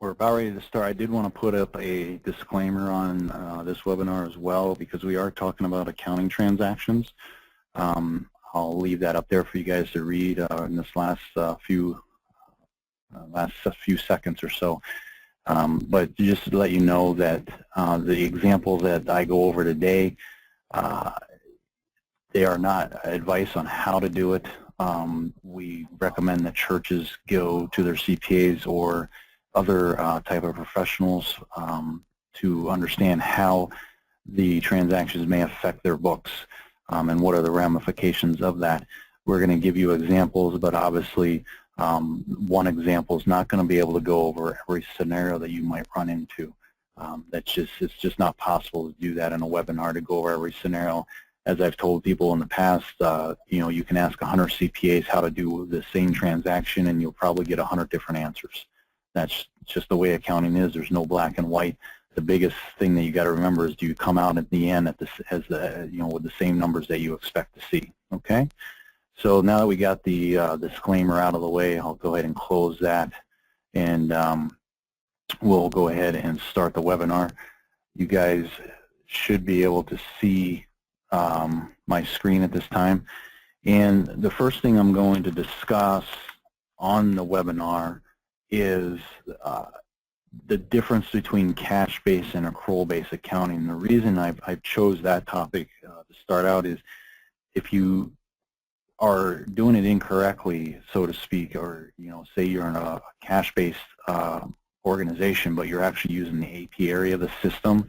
We're about ready to start. I did want to put up a disclaimer on this webinar as well, because we are talking about accounting transactions. I'll leave that up there for you guys to read in this last few seconds or so. But just to let you know that the examples that I go over today, they are not advice on how to do it. We recommend that churches go to their CPAs or other type of professionals to understand how the transactions may affect their books and what are the ramifications of that. We're going to give you examples, but obviously one example is not going to be able to go over every scenario that you might run into. It's just not possible to do that in a webinar, to go over every scenario. As I've told people in the past, you can ask 100 CPAs how to do the same transaction and you'll probably get 100 different answers. That's just the way accounting is. There's no black and white. The biggest thing that you got to remember is, do you come out at the end with the same numbers that you expect to see? Okay. So now that we got the disclaimer out of the way, I'll go ahead and close that, and we'll go ahead and start the webinar. You guys should be able to see my screen at this time. And the first thing I'm going to discuss on the webinar is the difference between cash-based and accrual-based accounting. The reason I chose that topic to start out is, if you are doing it incorrectly, so to speak, or say you're in a cash-based organization, but you're actually using the AP area of the system,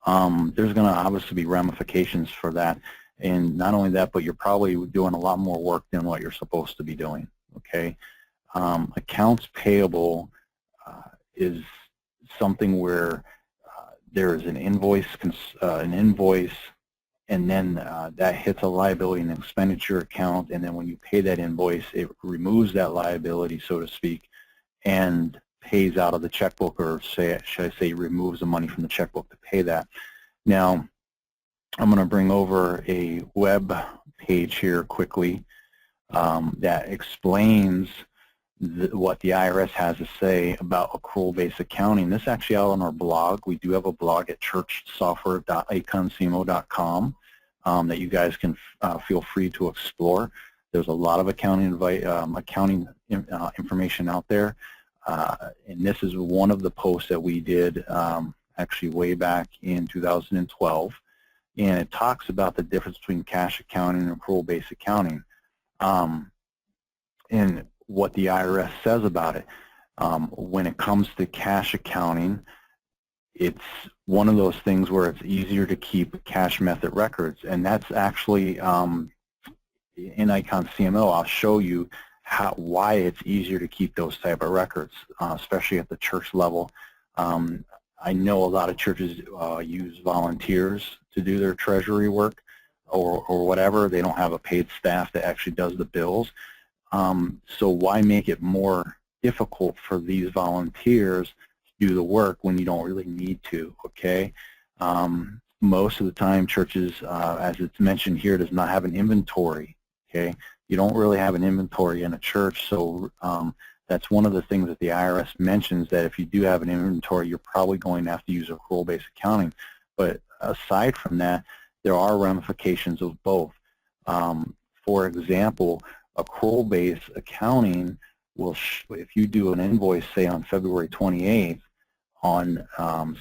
there's going to obviously be ramifications for that. And not only that, but you're probably doing a lot more work than what you're supposed to be doing. Okay. Accounts payable is something where there is an invoice, and then that hits a liability and expenditure account, and then when you pay that invoice, it removes that liability, so to speak, and pays out of the checkbook, or should I say removes the money from the checkbook to pay that. Now, I'm going to bring over a web page here quickly that explains what the IRS has to say about accrual-based accounting. This is actually out on our blog. We do have a blog at churchsoftware.iconcmo.com that you guys can feel free to explore. There's a lot of accounting information out there, and this is one of the posts that we did actually way back in 2012, and it talks about the difference between cash accounting and accrual-based accounting. And what the IRS says about it. When it comes to cash accounting, it's one of those things where it's easier to keep cash method records, and that's actually in IconCMO. I'll show you why it's easier to keep those type of records, especially at the church level. I know a lot of churches use volunteers to do their treasury work or whatever. They don't have a paid staff that actually does the bills. So why make it more difficult for these volunteers to do the work when you don't really need to, okay? Most of the time churches, as it's mentioned here, does not have an inventory, okay? You don't really have an inventory in a church, so that's one of the things that the IRS mentions, that if you do have an inventory, you're probably going to have to use accrual-based accounting. But aside from that, there are ramifications of both. For example, accrual-based accounting will, if you do an invoice, say on February 28th on,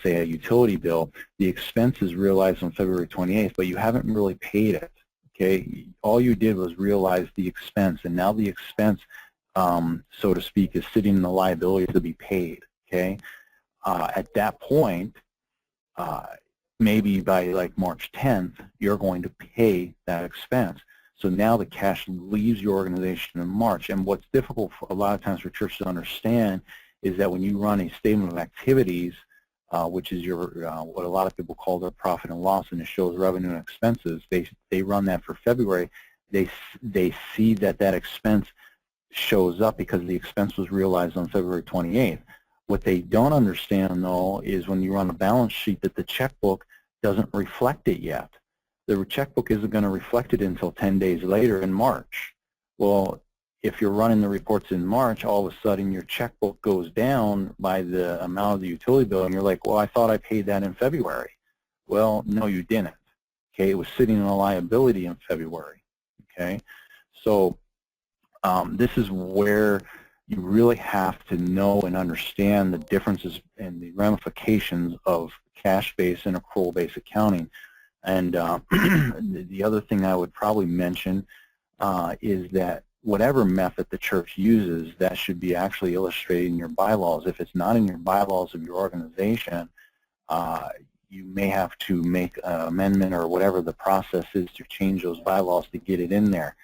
say, a utility bill, the expense is realized on February 28th, but you haven't really paid it, okay? All you did was realize the expense, and now the expense, so to speak, is sitting in the liability to be paid, okay? At that point, maybe by like March 10th, you're going to pay that expense. So now the cash leaves your organization in March. And what's difficult for a lot of times for churches to understand is that when you run a statement of activities, which is your what a lot of people call their profit and loss, and it shows revenue and expenses, they run that for February. They see that expense shows up because the expense was realized on February 28th. What they don't understand, though, is when you run a balance sheet that the checkbook doesn't reflect it yet. The checkbook isn't going to reflect it until 10 days later in March. Well, if you're running the reports in March, all of a sudden your checkbook goes down by the amount of the utility bill, and you're like, well, I thought I paid that in February. Well, no, you didn't. Okay, it was sitting in a liability in February. Okay, so this is where you really have to know and understand the differences and the ramifications of cash-based and accrual-based accounting. And the other thing I would probably mention is that whatever method the church uses, that should be actually illustrated in your bylaws. If it's not in your bylaws of your organization, you may have to make an amendment or whatever the process is to change those bylaws to get it in there.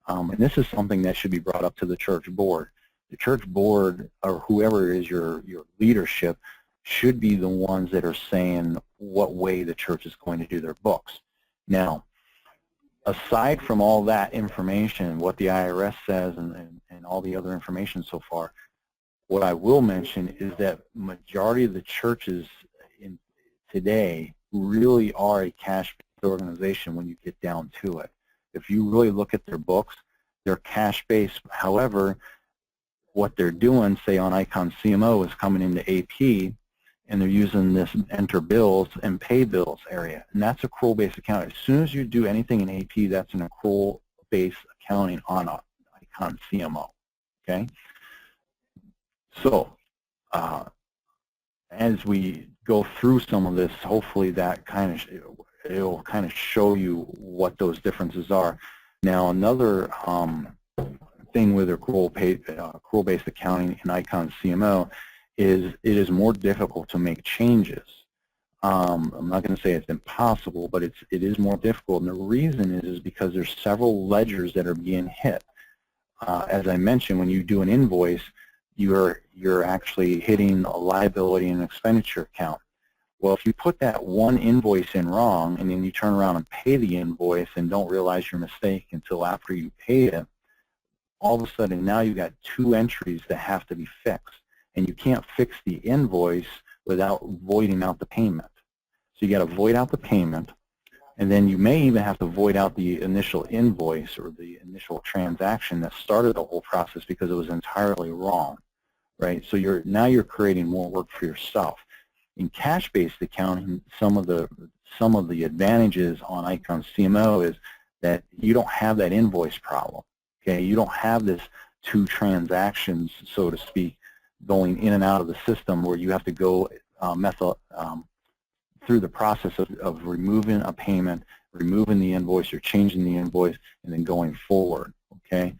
And this is something that should be brought up to the church board. The church board, or whoever is your leadership, should be the ones that are saying what way the church is going to do their books. Now, aside from all that information, what the IRS says and all the other information so far, what I will mention is that majority of the churches in today really are a cash-based organization when you get down to it. If you really look at their books, they're cash-based. However, what they're doing, say on IconCMO, is coming into AP, and they're using this enter bills and pay bills area, and that's accrual-based accounting. As soon as you do anything in AP, that's an accrual-based accounting on IconCMO. Okay, so as we go through some of this, hopefully that it'll kind of show you what those differences are. Now, another thing with accrual-based accounting in IconCMO is it is more difficult to make changes. I'm not going to say it's impossible, but it is more difficult, and the reason is because there's several ledgers that are being hit. As I mentioned, when you do an invoice, you're actually hitting a liability and expenditure account. Well, if you put that one invoice in wrong and then you turn around and pay the invoice and don't realize your mistake until after you pay it, all of a sudden now you've got two entries that have to be fixed. And you can't fix the invoice without voiding out the payment. So you got to void out the payment, and then you may even have to void out the initial invoice or the initial transaction that started the whole process because it was entirely wrong, right? So now you're creating more work for yourself. In cash-based accounting, some of the advantages on IconCMO is that you don't have that invoice problem. Okay, you don't have this two transactions, so to speak, going in and out of the system where you have to go through the process of removing a payment, removing the invoice, or changing the invoice, and then going forward. Okay,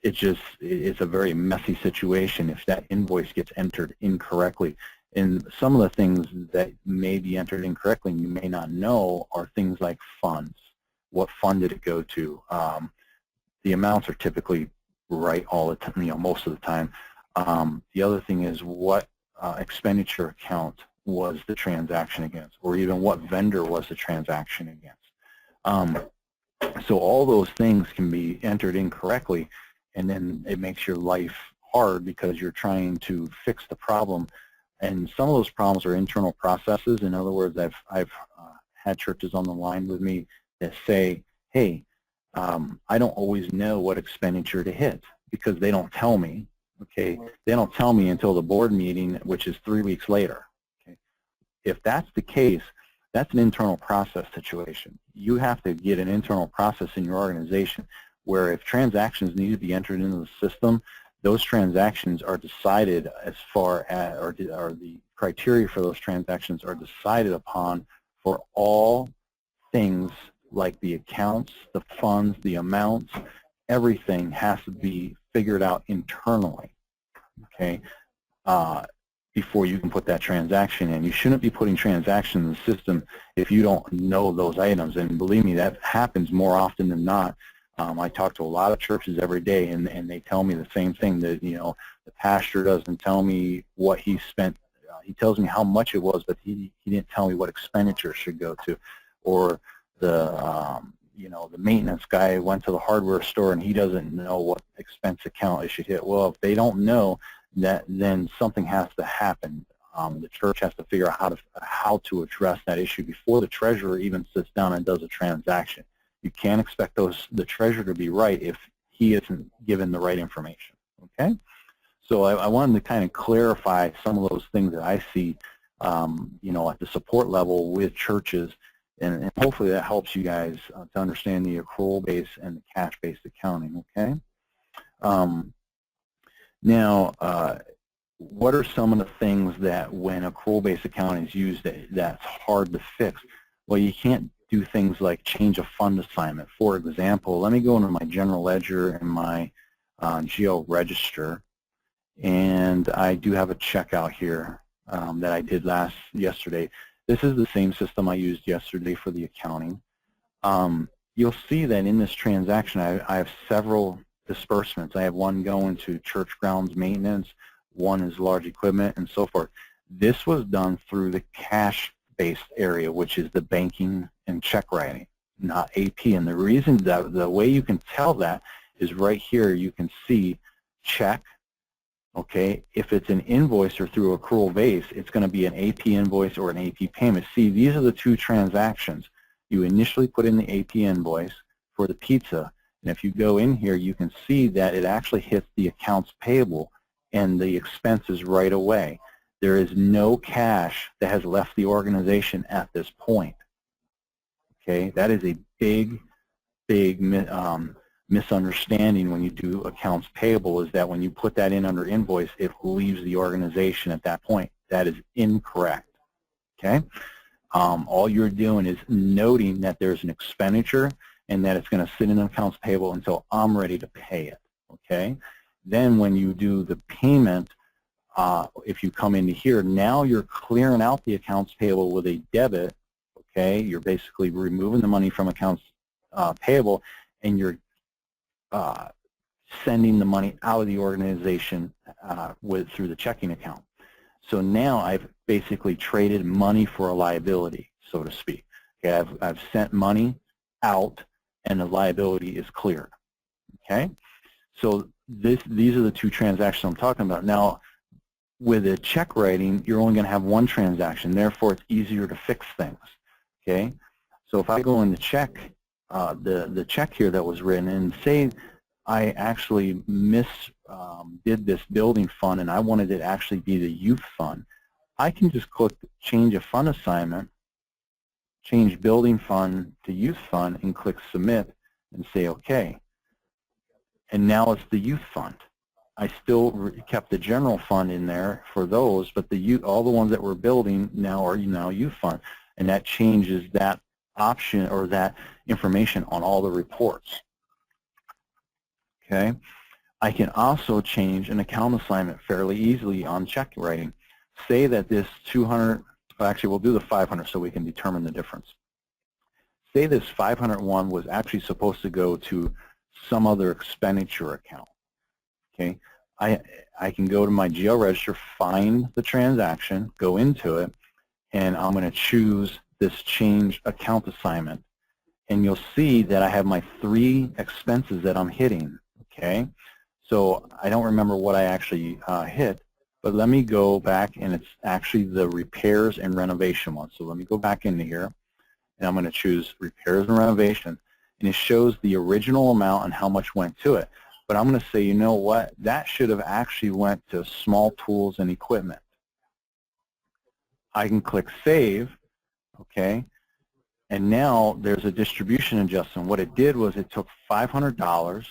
it's a very messy situation if that invoice gets entered incorrectly. And some of the things that may be entered incorrectly and you may not know are things like funds. What fund did it go to? The amounts are typically right all the time, most of the time. The other thing is what expenditure account was the transaction against, or even what vendor was the transaction against. So all those things can be entered incorrectly, and then it makes your life hard because you're trying to fix the problem. And some of those problems are internal processes. In other words, I've had churches on the line with me that say, hey, I don't always know what expenditure to hit because they don't tell me. Okay, they don't tell me until the board meeting, which is 3 weeks later. Okay, if that's the case, that's an internal process situation. You have to get an internal process in your organization where if transactions need to be entered into the system, those transactions are decided as far as, or the criteria for those transactions are decided upon for all things like the accounts, the funds, the amounts. Everything has to be figured out internally, okay, before you can put that transaction in. You shouldn't be putting transactions in the system if you don't know those items, and believe me, that happens more often than not. I talk to a lot of churches every day, and they tell me the same thing, that the pastor doesn't tell me what he spent. He tells me how much it was, but he didn't tell me what expenditure should go to, or the the maintenance guy went to the hardware store and he doesn't know what expense account it should hit. Well, if they don't know that, then something has to happen. The church has to figure out how to address that issue before the treasurer even sits down and does a transaction. You can't expect the treasurer to be right if he isn't given the right information. Okay, so I wanted to kind of clarify some of those things that I see, you know, at the support level with churches, and hopefully that helps you guys to understand the accrual-based and the cash-based accounting. Okay. Now, what are some of the things that when accrual-based accounting is used that's hard to fix? Well, you can't do things like change a fund assignment. For example, let me go into my general ledger and my GL register, and I do have a checkout here that I did yesterday. This is the same system I used yesterday for the accounting. You'll see that in this transaction I have several disbursements. I have one going to church grounds maintenance, one is large equipment, and so forth. This was done through the cash-based area, which is the banking and check writing, not AP. And the reason that the way you can tell that is right here. You can see check. Okay, if it's an invoice or through accrual base, it's going to be an AP invoice or an AP payment. See, these are the two transactions. You initially put in the AP invoice for the pizza, and if you go in here, you can see that it actually hits the accounts payable and the expenses right away. There is no cash that has left the organization at this point. Okay, that is a big misunderstanding when you do accounts payable, is that when you put that in under invoice, it leaves the organization at that point. That is incorrect. Okay, all you're doing is noting that there's an expenditure and that it's going to sit in accounts payable until I'm ready to pay it. Okay, then when you do the payment, if you come into here, now you're clearing out the accounts payable with a debit. Okay, you're basically removing the money from accounts payable, and you're sending the money out of the organization through the checking account. So now I've basically traded money for a liability, so to speak. Okay, I've sent money out, and the liability is cleared. Okay, so these are the two transactions I'm talking about. Now, with a check writing, you're only going to have one transaction. Therefore, it's easier to fix things. Okay, so if I go in the check, the check here that was written, and say I actually did this building fund and I wanted it to actually be the youth fund, I can just click change a fund assignment, change building fund to youth fund, and click submit and say OK. And now it's the youth fund. I still kept the general fund in there for those, but all the ones that we're building now are youth fund, and that changes that option or that information on all the reports. Okay, I can also change an account assignment fairly easily on check writing. Say that this 200, actually we'll do the 500 so we can determine the difference. Say this 501 was actually supposed to go to some other expenditure account. Okay, I can go to my GL register, find the transaction, go into it, and I'm going to choose this change account assignment. And you'll see that I have my 3 expenses that I'm hitting. Okay, so I don't remember what I actually hit, but let me go back, and it's actually the repairs and renovation one. So let me go back into here, and I'm going to choose repairs and renovation, and it shows the original amount and how much went to it. But I'm going to say, you know what, that should have actually went to small tools and equipment. I can click save, okay, and now there's a distribution adjustment. What it did was it took $500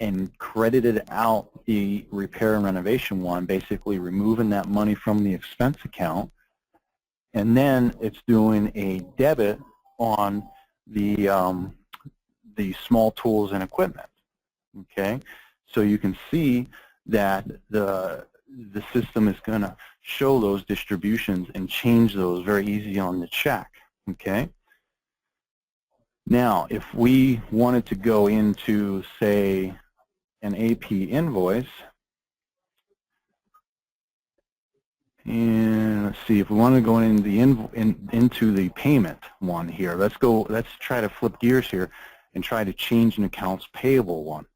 and credited out the repair and renovation one, basically removing that money from the expense account, and then it's doing a debit on the small tools and equipment. Okay, so you can see that the system is going to show those distributions and change those very easy on the check. Okay. Now, if we wanted to go into, say, an AP invoice, and let's see, if we want to go into the payment one here, let's try to flip gears here and try to change an accounts payable one.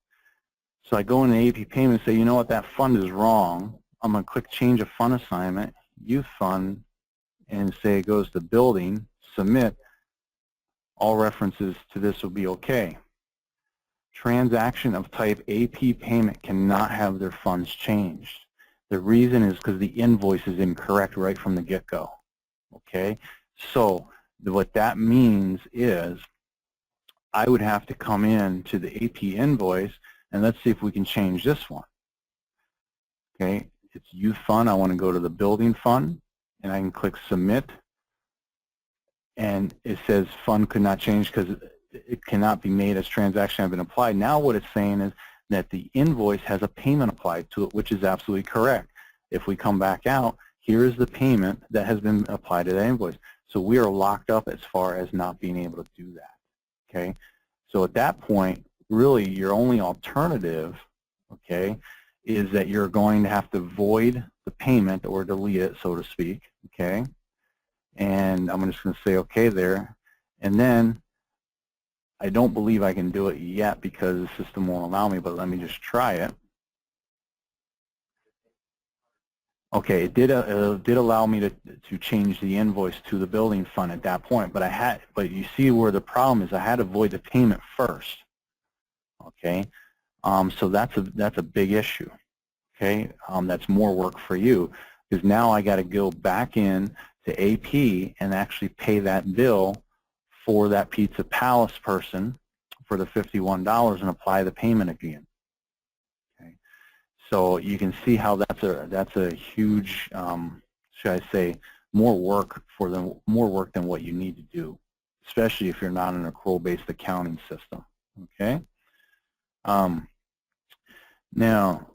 So I go in the AP payment and say, you know what, that fund is wrong. I'm going to click change a fund assignment, youth fund, and say it goes to building, submit. All references to this will be okay. transaction of type AP payment cannot have their funds changed. The reason is because the invoice is incorrect right from the get-go. Okay, so what that means is I would have to come in to the AP invoice and let's see if we can change this one. Okay, it's youth fund. I want to go to the building fund and I can click submit, and it says fund could not change because it cannot be made as transaction have been applied. Now what it's saying is that the invoice has a payment applied to it, which is absolutely correct. If we come back out, here is the payment that has been applied to that invoice. So we are locked up as far as not being able to do that. Okay, so at that point, really your only alternative, okay, is that you're going to have to void the payment or delete it, so to speak. Okay, and I'm just going to say okay there, and then I don't believe I can do it yet because the system won't allow me, but let me just try it. Okay, it did allow me to change the invoice to the building fund at that point, but you see where the problem is. I had to void the payment first. Okay, so that's a big issue. Okay, that's more work for you because now I got to go back in to AP and actually pay that bill for that Pizza Palace person for the $51 and apply the payment again. Okay, so you can see how that's a huge, should I say, more work than what you need to do, especially if you're not an accrual-based accounting system. Okay. Now,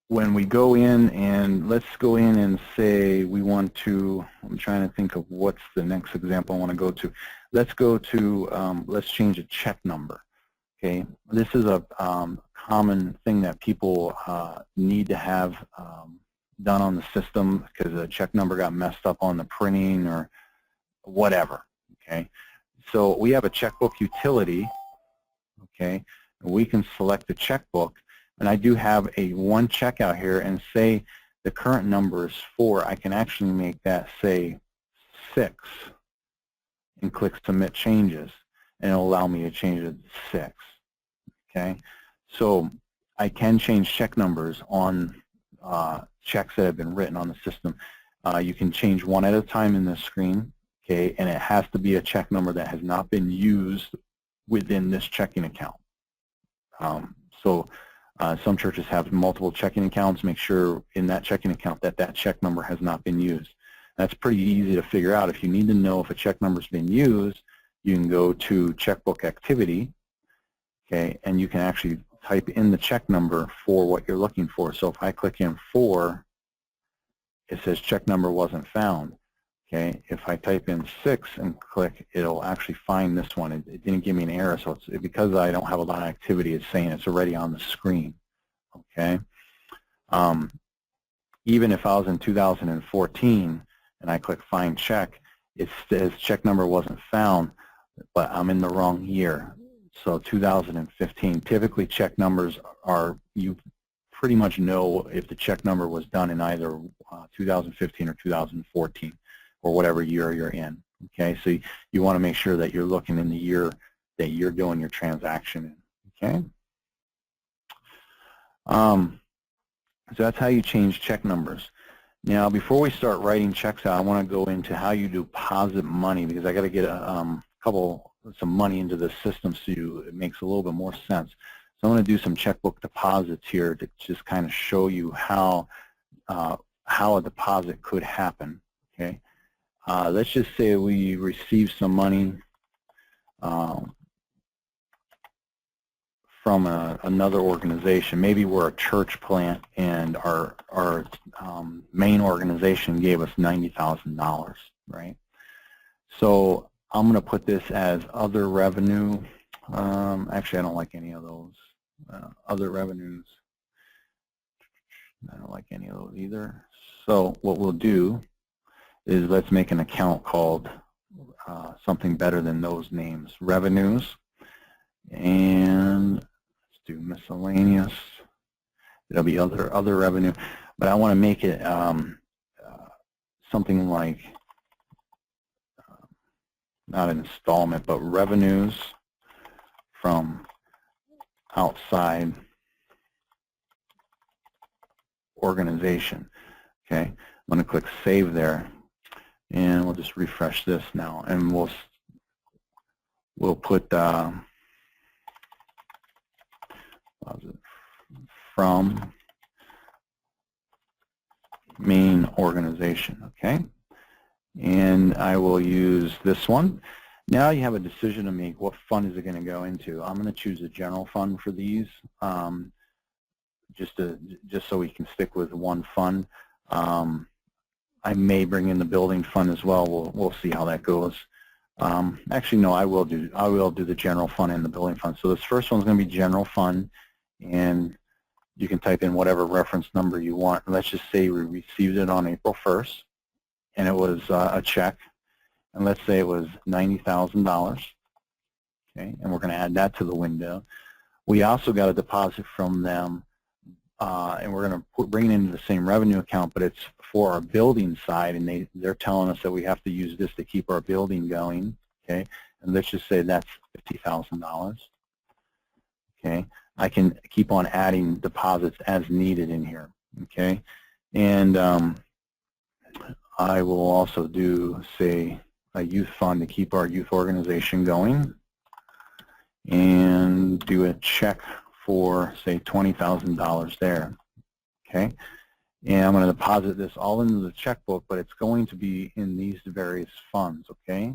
when we go in and let's go in and say we want to, I'm trying to think of what's the next example I want to go to. Let's go to, let's change a check number. Okay, this is a common thing that people need to have done on the system because the check number got messed up on the printing or whatever. Okay, so we have a checkbook utility. Okay, and we can select the checkbook. And I do have one checkout here, and say the current number is 4. I can actually make that say 6 and click Submit Changes, and it'll allow me to change it to 6. Okay, so I can change check numbers on checks that have been written on the system. You can change one at a time in the screen. Okay, and it has to be a check number that has not been used within this checking account. Some churches have multiple checking accounts. Make sure in that checking account that that check number has not been used. That's pretty easy to figure out. If you need to know if a check number has been used, you can go to Checkbook Activity, okay, and you can actually type in the check number for what you're looking for. So if I click in 4, it says check number wasn't found. Okay, if I type in 6 and click, it'll actually find this one. It didn't give me an error, so it's because I don't have a lot of activity, it's saying it's already on the screen. Okay, even if I was in 2014 and I click Find Check, it says check number wasn't found, but I'm in the wrong year. So 2015. Typically, check numbers are, you pretty much know if the check number was done in either 2015 or 2014. Or whatever year you're in. Okay, so you want to make sure that you're looking in the year that you're doing your transaction in. Okay, so that's how you change check numbers. Now, before we start writing checks out, I want to go into how you deposit money because I got to get some money into the system so it makes a little bit more sense. So I'm going to do some checkbook deposits here to just kind of show you how a deposit could happen. Okay. Let's just say we receive some money from another organization. Maybe we're a church plant and our main organization gave us $90,000, right? So I'm going to put this as other revenue. Actually, I don't like any of those. Other revenues. I don't like any of those either. So what we'll do is let's make an account called something better than those names, revenues, and let's do miscellaneous. It'll be other revenue, but I want to make it something like not an installment, but revenues from outside organization. Okay, I'm going to click Save there, and we'll just refresh this now, and we'll put from main organization. Okay, and I will use this one. Now you have a decision to make. What fund is it going to go into? I'm going to choose a general fund for these, just so we can stick with one fund. I may bring in the building fund as well. We'll see how that goes. Actually, no, I will do the general fund and the building fund. So this first one's going to be general fund, and you can type in whatever reference number you want. Let's just say we received it on April 1st, and it was a check. And let's say it was $90,000, okay, and we're going to add that to the window. We also got a deposit from them, and we're going to bring it into the same revenue account, but it's for our building side, and they're telling us that we have to use this to keep our building going, okay, and let's just say that's $50,000, okay. I can keep on adding deposits as needed in here, okay, and I will also do, say, a youth fund to keep our youth organization going, and do a check for, say, $20,000 there, okay? And I'm going to deposit this all into the checkbook, but it's going to be in these various funds, okay?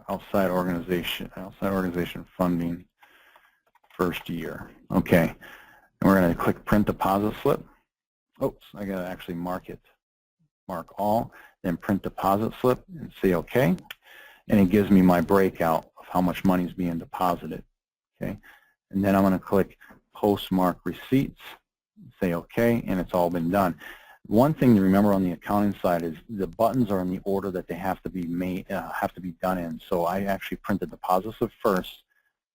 Outside organization funding, first year. Okay, and we're going to click print deposit slip. Oops, I got to actually mark all, then print deposit slip and say OK, and it gives me my breakout of how much money is being deposited. Okay, and then I'm going to click postmark receipts, say OK, and it's all been done. One thing to remember on the accounting side is the buttons are in the order that they have to be done in. So I actually print the deposit slip first.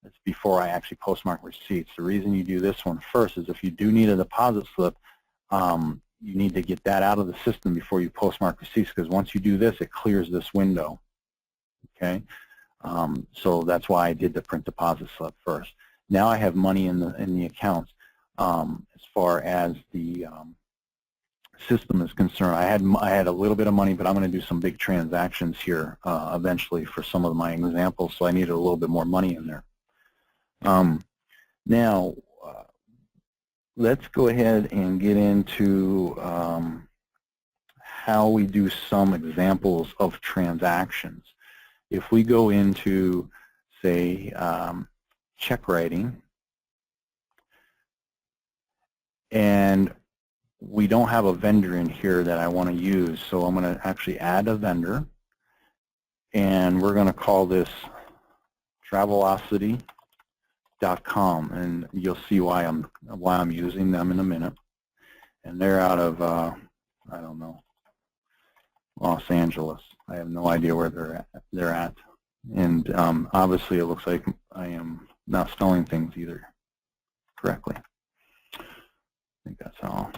It's before I actually postmark receipts. The reason you do this one first is if you do need a deposit slip, you need to get that out of the system before you postmark receipts, because once you do this, it clears this window. Okay, so that's why I did the print deposit slip first. Now I have money in the accounts. As far as the system is concerned, I had a little bit of money, but I'm going to do some big transactions here eventually for some of my examples, so I needed a little bit more money in there. Now, let's go ahead and get into how we do some examples of transactions. If we go into, say, check writing, and we don't have a vendor in here that I want to use, so I'm going to actually add a vendor, and we're going to call this Travelocity.com, and you'll see why I'm using them in a minute. And they're out of I don't know, Los Angeles. I have no idea where they're at. And obviously it looks like I am not spelling things either correctly. I think that's how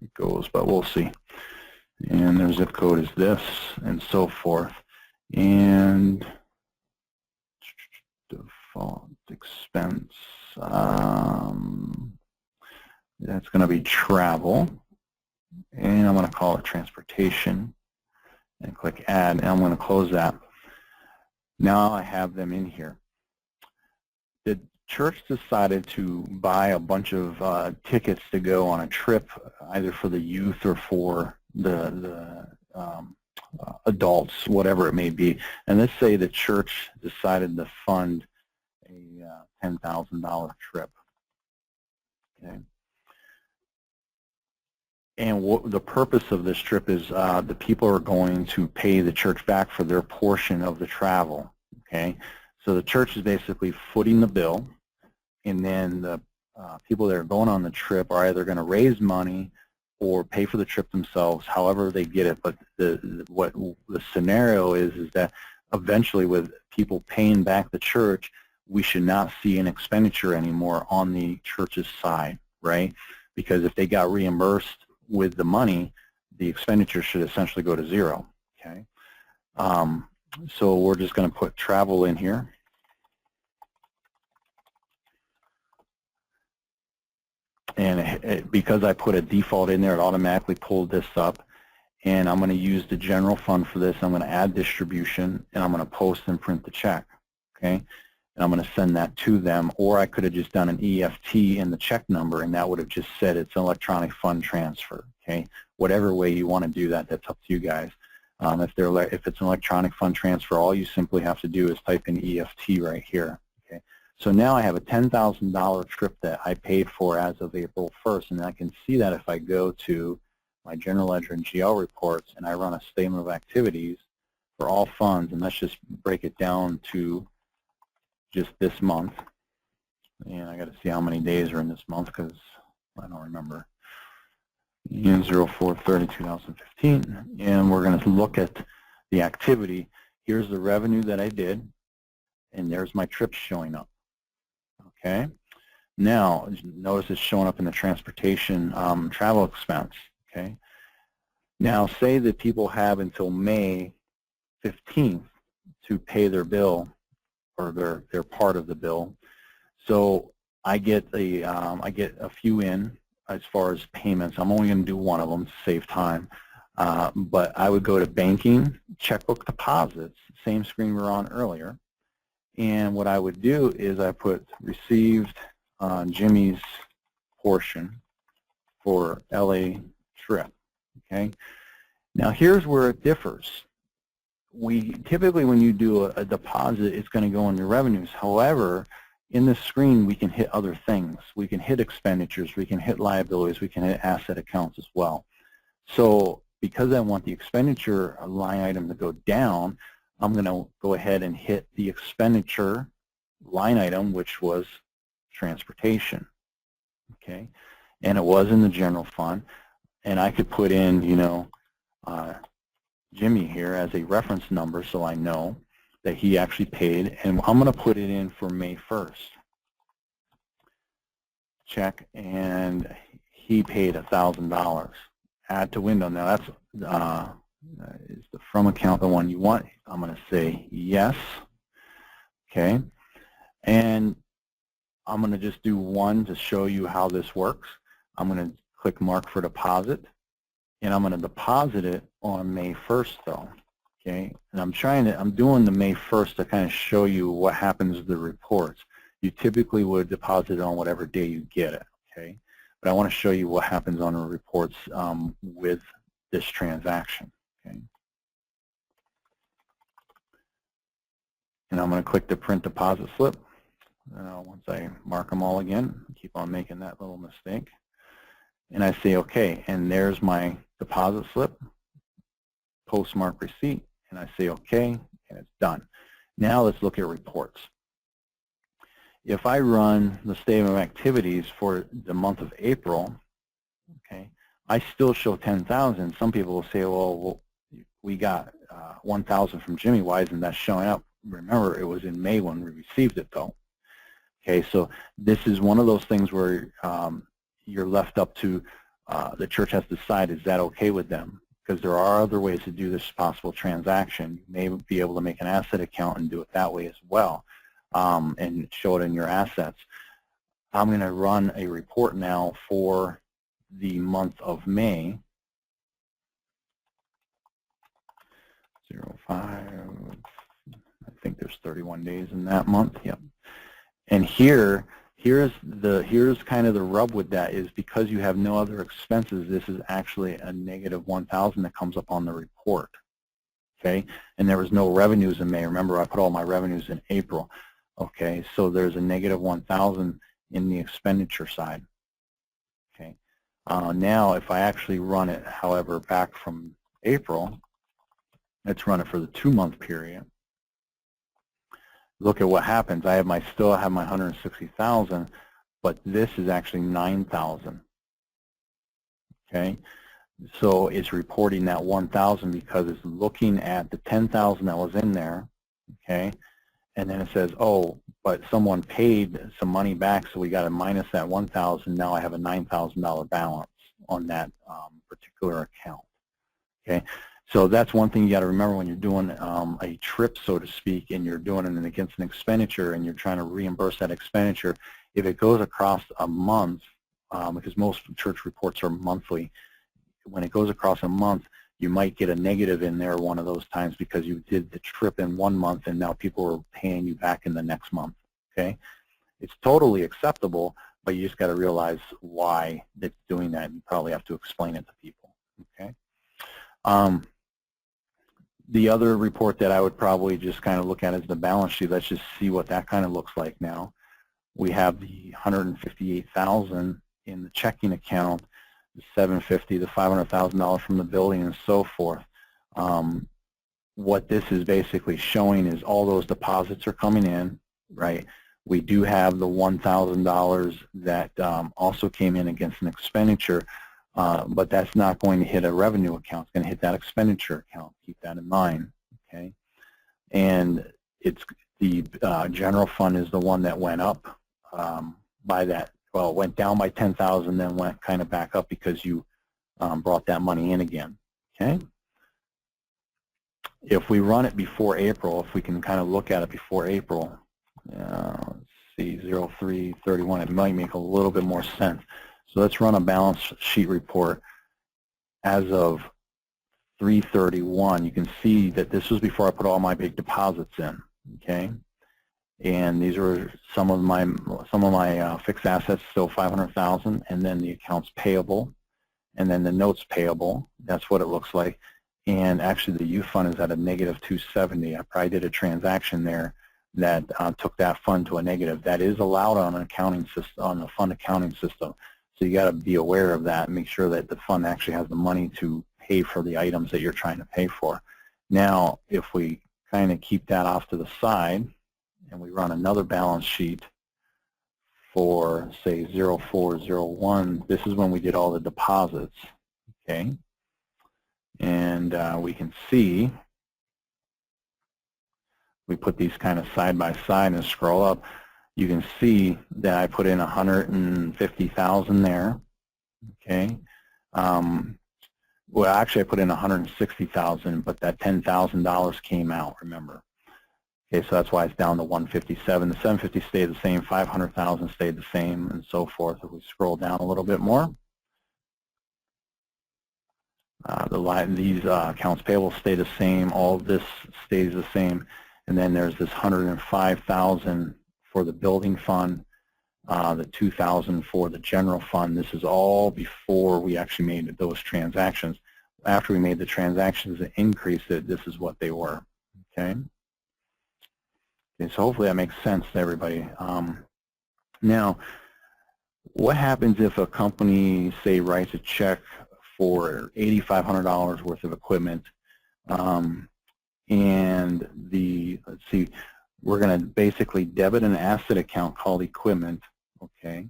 it goes, but we'll see. And their zip code is this, and so forth. And default expense, that's going to be travel, and I'm going to call it transportation, and click add, and I'm going to close that. Now I have them in here. The church decided to buy a bunch of tickets to go on a trip, either for the youth or for the adults, whatever it may be. And let's say the church decided to fund a $10,000 trip. Okay. And the purpose of this trip is the people are going to pay the church back for their portion of the travel. Okay, so the church is basically footing the bill, and then the people that are going on the trip are either going to raise money or pay for the trip themselves, however they get it. But what the scenario is that eventually, with people paying back the church, we should not see an expenditure anymore on the church's side, right? Because if they got reimbursed with the money, the expenditure should essentially go to zero. Okay, so we're just going to put travel in here. And because I put a default in there, it automatically pulled this up. And I'm going to use the general fund for this. I'm going to add distribution, and I'm going to post and print the check. Okay, and I'm going to send that to them. Or I could have just done an EFT in the check number, and that would have just said it's an electronic fund transfer. Okay, whatever way you want to do that, that's up to you guys. If it's an electronic fund transfer, all you simply have to do is type in EFT right here. Okay, so now I have a $10,000 trip that I paid for as of April 1st, and I can see that if I go to my general ledger and GL reports and I run a statement of activities for all funds, and let's just break it down to just this month. And I got to see how many days are in this month because I don't remember. 04/30/2015, and we're going to look at the activity. Here's the revenue that I did, and there's my trips showing up. Okay, now notice it's showing up in the transportation travel expense. Okay, now say that people have until May 15th to pay their bill or their part of the bill. So I get a few in as far as payments. I'm only going to do one of them to save time. But I would go to banking, checkbook deposits, same screen we were on earlier. And what I would do is I put received on Jimmy's portion for LA trip. Okay. Now here's where it differs. Typically when you do a deposit, it's going to go into revenues. However, in this screen we can hit other things. We can hit expenditures, we can hit liabilities, we can hit asset accounts as well. So because I want the expenditure line item to go down, I'm going to go ahead and hit the expenditure line item, which was transportation. Okay, and it was in the general fund, and I could put in, you know, Jimmy here as a reference number so I know that he actually paid, and I'm going to put it in for May 1st. Check, and he paid $1,000. Add to window. Now that's is the from account the one you want? I'm going to say yes. Okay, and I'm going to just do one to show you how this works. I'm going to click mark for deposit, and I'm going to deposit it on May 1st though. Okay, and I'm doing the May 1st to kind of show you what happens with the reports. You typically would deposit it on whatever day you get it. Okay, but I want to show you what happens on the reports with this transaction. Okay, and I'm going to click the print deposit slip. Once I mark them all again, keep on making that little mistake, and I say okay, and there's my deposit slip, postmark receipt, and I say okay, and it's done. Now let's look at reports. If I run the statement of activities for the month of April, okay, I still show 10,000. Some people will say, well, we got 1,000 from Jimmy. Why isn't that showing up? Remember, it was in May when we received it, though. Okay, so this is one of those things where you're left up to the church has to decide, is that okay with them? Because there are other ways to do this possible transaction. You may be able to make an asset account and do it that way as well, and show it in your assets. I'm going to run a report now for the month of May. 05, I think there's 31 days in that month. Yep. And here's kind of the rub with that is because you have no other expenses, this is actually a negative 1,000 that comes up on the report. Okay, and there was no revenues in May. Remember, I put all my revenues in April. Okay, so there's a negative 1,000 in the expenditure side. Okay, now if I actually run it, however, back from April, let's run it for the 2-month period. Look at what happens. I still have my 160,000, but this is actually 9,000. Okay, so it's reporting that 1,000 because it's looking at the 10,000 that was in there. Okay, and then it says, oh, but someone paid some money back, so we got to minus that 1,000. Now I have a $9,000 balance on that particular account. Okay, so that's one thing you got to remember when you're doing a trip, so to speak, and you're doing it against an expenditure and you're trying to reimburse that expenditure. If it goes across a month, because most church reports are monthly, when it goes across a month, you might get a negative in there one of those times because you did the trip in 1 month and now people are paying you back in the next month. Okay, it's totally acceptable, but you just got to realize why it's doing that. You probably have to explain it to people. Okay. The other report that I would probably just kind of look at is the balance sheet. Let's just see what that kind of looks like now. We have the $158,000 in the checking account, the $750,000, the $500,000 from the building, and so forth. What this is basically showing is all those deposits are coming in, right? We do have the $1,000 that also came in against an expenditure, but that's not going to hit a revenue account. It's going to hit that expenditure account. Keep that in mind, okay? And it's the general fund is the one that went up by that. Well, it went down by $10,000, then went kind of back up because you brought that money in again, okay? If we run it before April, if we can kind of look at it before April, let's see, 03/31, it might make a little bit more sense. So let's run a balance sheet report as of 3/31. You can see that this was before I put all my big deposits in, okay? And these are some of my fixed assets, still $500,000, and then the accounts payable, and then the notes payable. That's what it looks like. And actually, the U fund is at a negative 270. I probably did a transaction there that took that fund to a negative. That is allowed on an accounting system, on the fund accounting system. So you got to be aware of that and make sure that the fund actually has the money to pay for the items that you're trying to pay for. Now, if we kind of keep that off to the side and we run another balance sheet for, say, 04/01, this is when we did all the deposits, okay? And we can see, we put these kind of side by side and scroll up, you can see that I put in $150,000 there, okay? Well, actually I put in $160,000, but that $10,000 came out, remember. Okay, so that's why it's down to $157. The $750 stayed the same, $500,000 stayed the same, and so forth. If we scroll down a little bit more, these accounts payable stay the same, all of this stays the same, and then there's this $105,000 for the building fund, the $2,000 for the general fund. This is all before we actually made those transactions. After we made the transactions and increased it, this is what they were, okay? Okay, so hopefully that makes sense to everybody. Now, what happens if a company, say, writes a check for $8,500 worth of equipment, and let's see, we're going to basically debit an asset account called equipment, okay,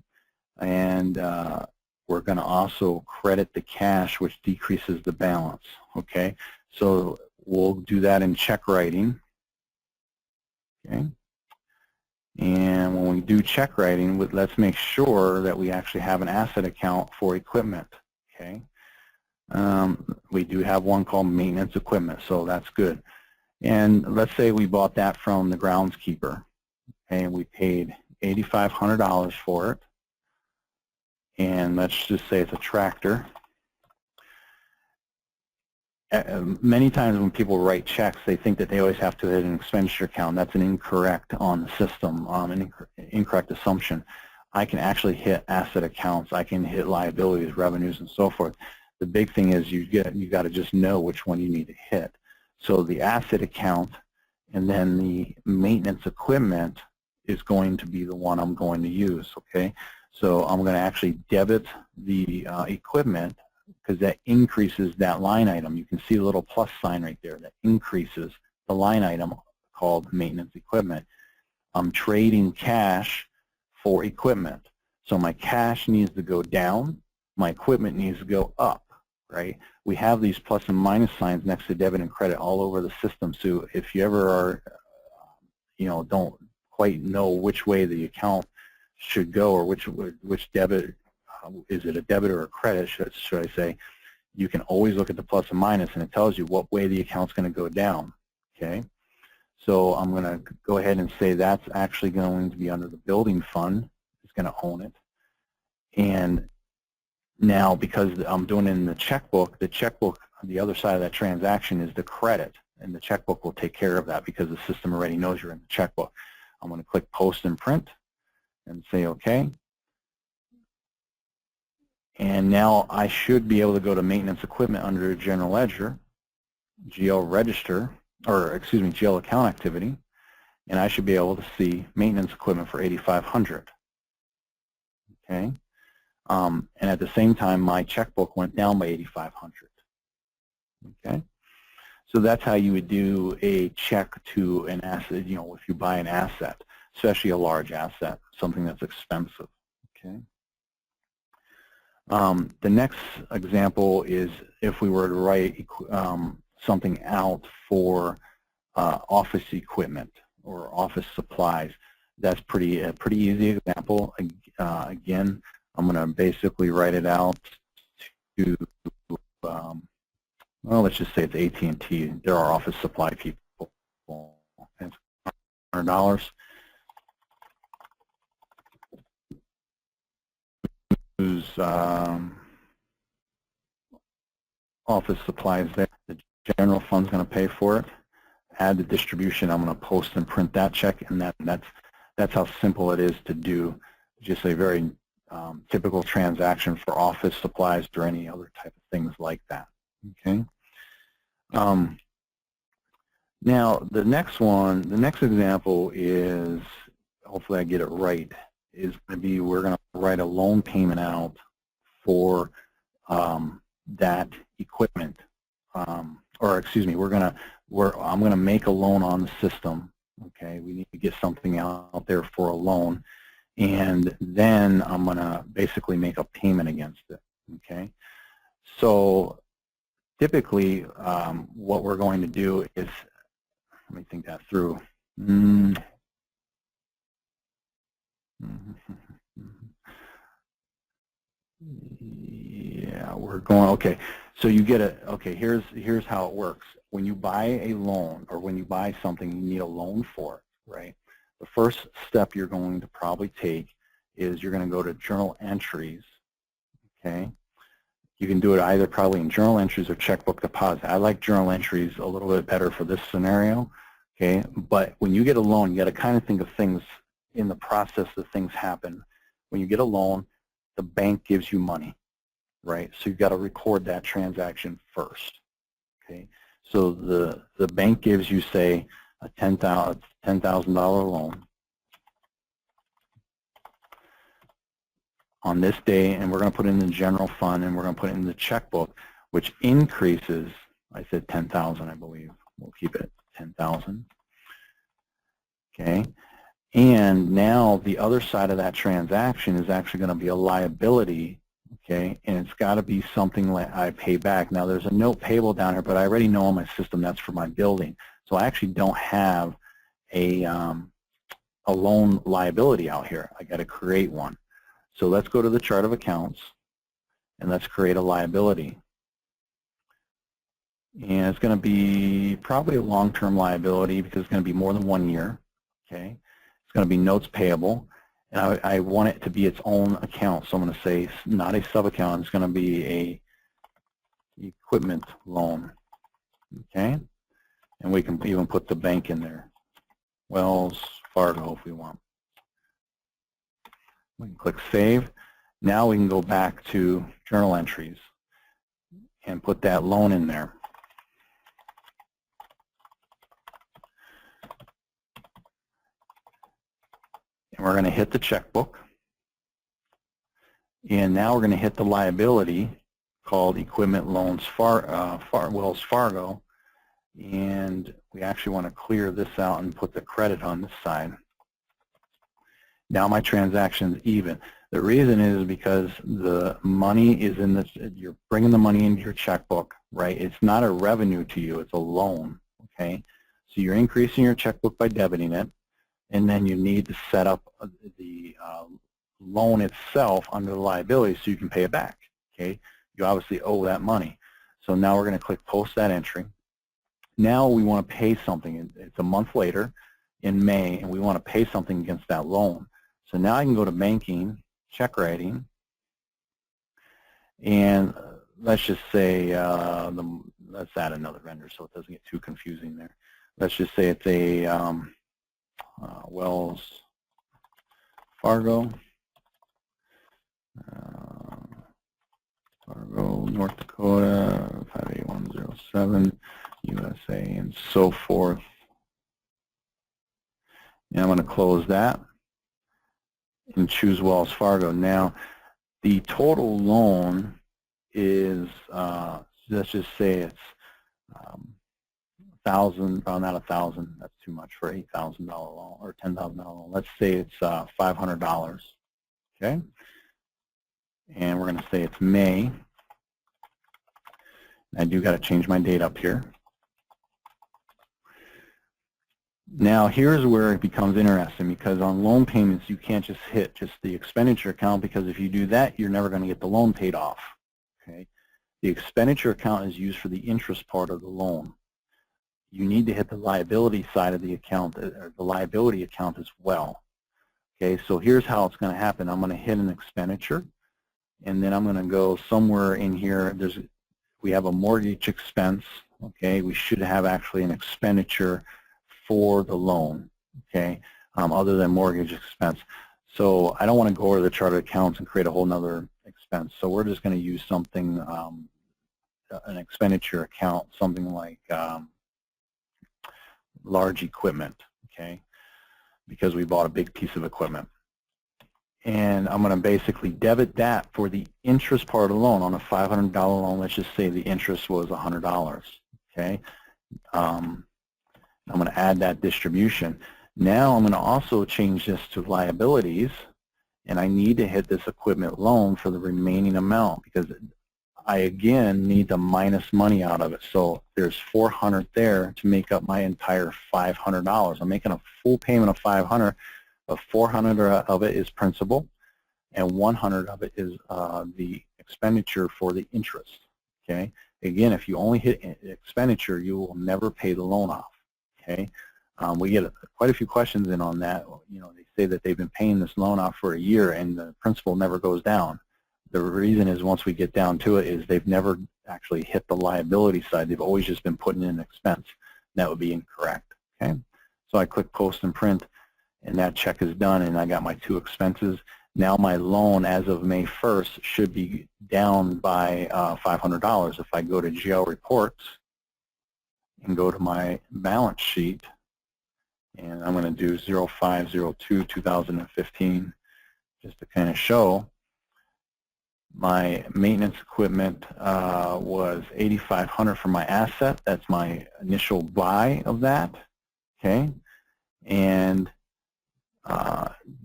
and we're going to also credit the cash, which decreases the balance, okay? So we'll do that in check writing, okay? And when we do check writing, let's make sure that we actually have an asset account for equipment, okay? We do have one called maintenance equipment, so that's good. And let's say we bought that from the groundskeeper, okay, and we paid $8,500 for it. And let's just say it's a tractor. Many times when people write checks, they think that they always have to hit an expenditure account. That's an incorrect on the system, an incorrect assumption. I can actually hit asset accounts. I can hit liabilities, revenues, and so forth. The big thing is you got to just know which one you need to hit. So the asset account and then the maintenance equipment is going to be the one I'm going to use, okay? So I'm going to actually debit the equipment because that increases that line item. You can see the little plus sign right there that increases the line item called maintenance equipment. I'm trading cash for equipment. So my cash needs to go down, my equipment needs to go up. Right? We have these plus and minus signs next to debit and credit all over the system. So if you ever are, don't quite know which way the account should go or which debit, is it a debit or a credit, should I say, you can always look at the plus and minus, and it tells you what way the account's going to go down. Okay, so I'm going to go ahead and say that's actually going to be under the building fund. It's going to own it. And now, because I'm doing it in the checkbook, on the other side of that transaction is the credit, and the checkbook will take care of that because the system already knows you're in the checkbook. I'm going to click Post and Print and say OK. And now I should be able to go to Maintenance Equipment under General Ledger, GL Register, or excuse me, GL Account Activity, and I should be able to see Maintenance Equipment for $8,500. Okay. And at the same time, my checkbook went down by $8,500. Okay, so that's how you would do a check to an asset. You know, if you buy an asset, especially a large asset, something that's expensive. Okay. The next example is if we were to write something out for office equipment or office supplies. That's a pretty easy example. Again, I'm going to basically write it out to, well, let's just say it's AT&T. They're our office supply people. It's $100. Who's office supplies there. The general fund's going to pay for it. Add the distribution. I'm going to post and print that check, and that's how simple it is to do. Just a very typical transaction for office supplies or any other type of things like that. Okay. Now the next example is, hopefully I get it right, is going to be we're going to write a loan payment out for that equipment, or excuse me, I'm going to make a loan on the system. Okay, we need to get something out there for a loan, and then I'm going to basically make a payment against it. Okay, so typically what we're going to do is, let me think that through. Yeah, we're going, okay, so you get a, okay, here's how it works. When you buy a loan or when you buy something you need a loan for, right? The first step you're going to probably take is you're going to go to Journal Entries, okay? You can do it either probably in Journal Entries or Checkbook Deposits. I like Journal Entries a little bit better for this scenario, okay? But when you get a loan, you got to kind of think of things in the process that things happen. When you get a loan, the bank gives you money, right? So you've got to record that transaction first, okay? So the bank gives you, say, a $10,000 loan on this day, and we're going to put it in the general fund, and we're going to put it in the checkbook, which increases. I said 10,000, I believe. We'll keep it 10,000. Okay. And now the other side of that transaction is actually going to be a liability, okay, and it's got to be something like I pay back. Now there's a note payable down here, but I already know on my system that's for my building, so I actually don't have a loan liability out here. I got to create one. So let's go to the chart of accounts and let's create a liability. And it's going to be probably a long-term liability because it's going to be more than 1 year, okay. It's going to be notes payable, and I want it to be its own account. So I'm going to say not a sub-account. It's going to be a equipment loan, okay? And we can even put the bank in there, Wells Fargo if we want. We can click Save. Now we can go back to Journal Entries and put that loan in there. And we're going to hit the checkbook, and now we're going to hit the liability called Equipment Loans Wells Fargo, and we actually want to clear this out and put the credit on this side. Now my transaction's even. The reason is because the money is in this, you're bringing the money into your checkbook, right? It's not a revenue to you, it's a loan, okay? So you're increasing your checkbook by debiting it, and then you need to set up the loan itself under the liability so you can pay it back, okay? You obviously owe that money. So now we're going to click post that entry. Now we want to pay something. It's a month later in May, and we want to pay something against that loan. So now I can go to banking, check writing, and let's just say, let's add another vendor so it doesn't get too confusing there. Let's just say it's a Wells Fargo, North Dakota, 58107, USA, and so forth. And I'm going to close that and choose Wells Fargo. Now, the total loan is, let's just say it's 1,000, well, not 1,000, that's too much for $8,000 loan or $10,000 loan. Let's say it's $500, okay? And we're going to say it's May. I do got to change my date up here. Now here's where it becomes interesting, because on loan payments you can't just hit just the expenditure account, because if you do that you're never going to get the loan paid off. Okay, the expenditure account is used for the interest part of the loan. You need to hit the liability side of the account, or the liability account as well. Okay, so here's how it's going to happen. I'm going to hit an expenditure, and then I'm going to go somewhere in here. We have a mortgage expense. Okay, we should have actually an expenditure for the loan, okay, other than mortgage expense. So I don't want to go over the chart of accounts and create a whole nother expense. So we're just going to use something, an expenditure account, something like large equipment, okay, because we bought a big piece of equipment. And I'm going to basically debit that for the interest part of the loan. On a $500 loan, let's just say the interest was $100, okay. I'm going to add that distribution. Now I'm going to also change this to liabilities, and I need to hit this equipment loan for the remaining amount, because I again need to minus money out of it. So there's $400 there to make up my entire $500. I'm making a full payment of $500, but $400 of it is principal, and $100 of it is the expenditure for the interest. Okay. Again, if you only hit expenditure, you will never pay the loan off. Okay, we get quite a few questions in on that. You know, they say that they've been paying this loan off for a year and the principal never goes down. The reason is, once we get down to it, is they've never actually hit the liability side. They've always just been putting in an expense. That would be incorrect. Okay, so I click post and print, and that check is done, and I got my two expenses. Now my loan as of May 1st should be down by $500. If I go to GL reports and go to my balance sheet, and I'm going to do 05/02/2015 just to kind of show. My maintenance equipment was $8,500 for my asset. That's my initial buy of that. Okay, and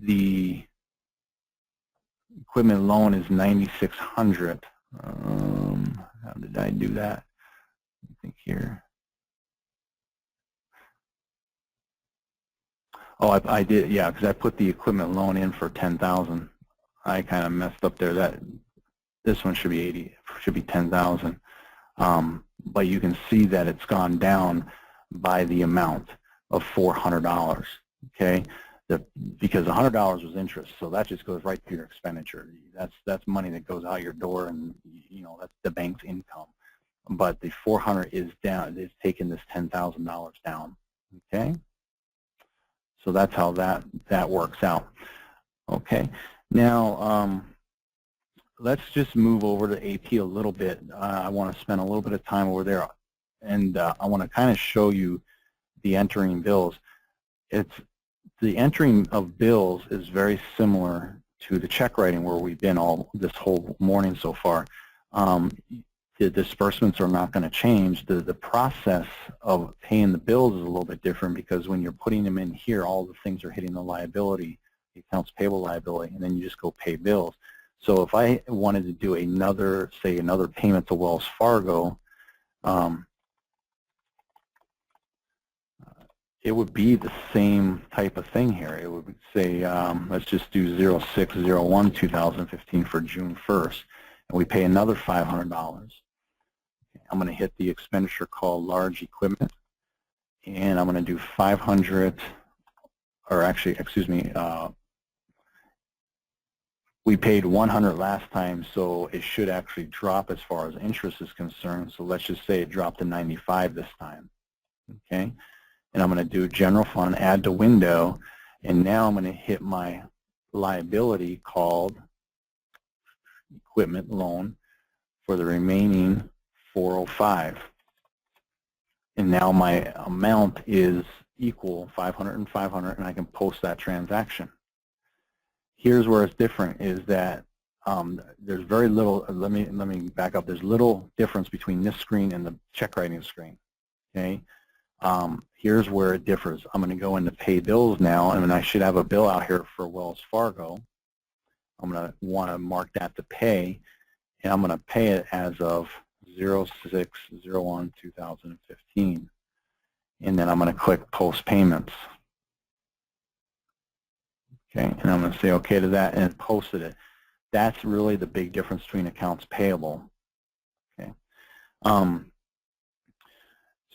the equipment loan is $9,600. How did I do that? I think here. Oh, I did, yeah, because I put the equipment loan in for $10,000. I kind of messed up there. This one should be $10,000. But you can see that it's gone down by the amount of $400. Okay, because $100 was interest, so that just goes right to your expenditure. That's money that goes out your door, and you know that's the bank's income. But the $400 is down. It's taking this $10,000 down. Okay. So that's how that works out. Okay, now let's just move over to AP a little bit. I want to spend a little bit of time over there, and I want to kind of show you the entering bills. The entering of bills is very similar to the check writing, where we've been all this whole morning so far. The disbursements are not going to change. The process of paying the bills is a little bit different, because when you're putting them in here, all the things are hitting the liability, the accounts payable liability, and then you just go pay bills. So if I wanted to do another payment to Wells Fargo, it would be the same type of thing here. It would say, let's just do 06/01/2015 for June 1st, and we pay another $500. I'm going to hit the expenditure called large equipment, and I'm going to do 500, or actually, excuse me, we paid 100 last time, so it should actually drop as far as interest is concerned. So let's just say it dropped to 95 this time. Okay, and I'm going to do general fund, add to window, and now I'm going to hit my liability called equipment loan for the remaining 405. And now my amount is equal 500 and 500, and I can post that transaction. Here's where it's different, is that there's very little, let me back up, there's little difference between this screen and the check writing screen. Okay, here's where it differs. I'm going to go into pay bills now, and I should have a bill out here for Wells Fargo. I'm going to want to mark that to pay, and I'm going to pay it as of 06/01/2015. And then I'm going to click Post Payments. Okay, and I'm going to say OK to that, and it posted it. That's really the big difference between accounts payable. Okay,